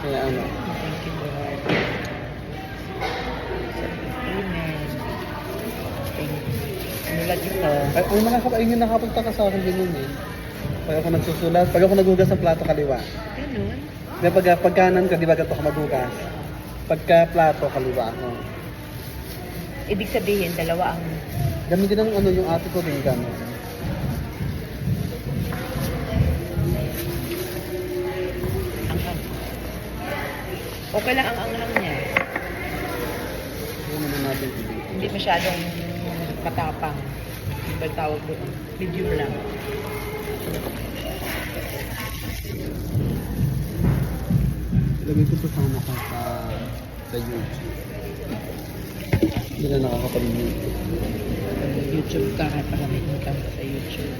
Kaya ano? Thank you, Lord. Amen. Thank you. Ano lang ito? Ay, ang nakapagtaka sa akin din yun eh. Pag ako nagsusulat, pag ako naghugas ng plato kaliwa. Ganun. Di pag kanan ka, di ba gato ka maghugas? Pagka plato, kaliwa ako. Ibig sabihin, dalawa ang... Ganun din ang ano yung ate ko din gano'n. Anghang. Okay lang ang anghang niya. Ano naman natin dito? Hindi masyadong matapang. Hindi ba tawag doon? Medium lang. Ilagay ko ito sama ko sa YouTube. Hindi na nakakapag-mute. YouTube ka, paramihin ka sa YouTube.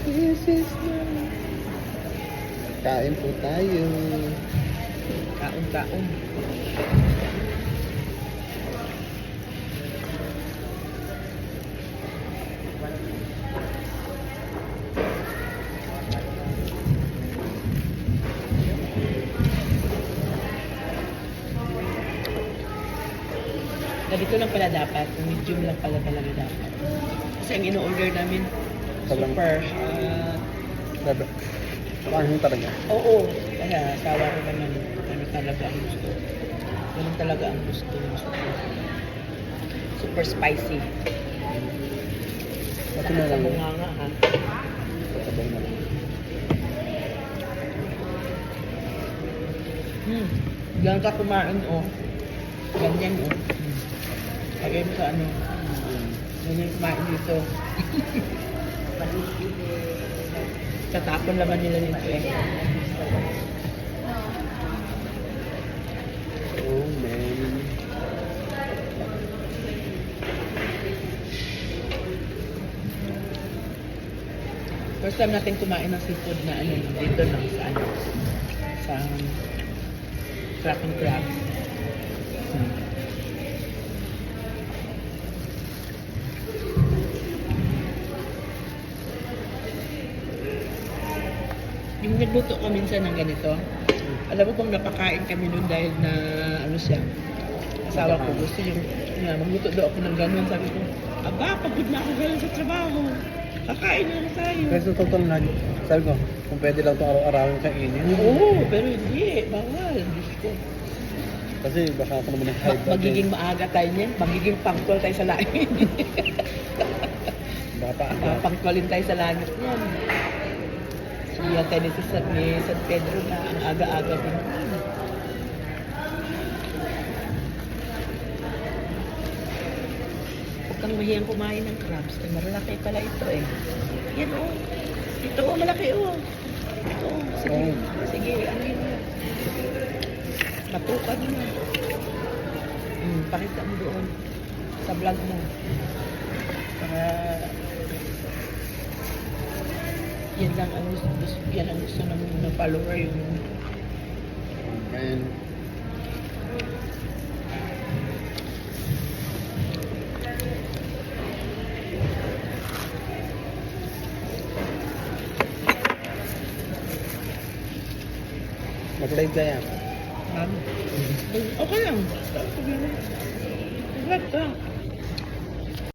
This is kain po tayo. Kaon-kaon. Ganito lang pala dapat. Medium lang pala talaga dapat. Kasi ang ino-order namin, Sobrang- super. Sabi. Ano talaga? Oo. Kaya sawa ko naman. Ano talaga ang gusto. Ganun talaga ang gusto. Super, super spicy. Ito na lang. Bunganga ha. Sabay na lang. Diyan ka kumain oh. Ganyan oh. Lagay mo sa ano. Ganyan kumain dito. Tatapon naman nila nito eh. Oh man. First time natin kumain ng seafood na ano, dito lang sa ano. Sa Crack and Crab. Yung nagluto ko minsan ng ganito, alam mo kung napakain kami noon dahil na ano siya, asawa ko gusto yung magluto daw ako ng ganun. Sabi ko, aba, pagod na ako ganun sa trabaho. Kakain na lang tayo. Pero sa total na, sabi ko, kung pwede lang ito araw-arawin kainin. Oo, pero hindi. Bawal. Diyos ko. Kasi baka ako naman ng high blood. Magiging maaga tayo niyan. Magiging pangkol tayo sa langit. Baka Pangkolin tayo sa langit niyan. Siya tayo ni San Pedro na ang aga-aga din. Huwag kang mahiyang kumain ng crabs. Kaya malalaki pala ito eh. Yan oh. Ito oh, malaki oh. Ito oh. Sige. Oh. Sige, ano yun? Matukan mo. Pakita mo doon sa vlog mo. Para yan lang ang gusto ng follower yung And mag-live ka yan. okay lang. Vlog ka.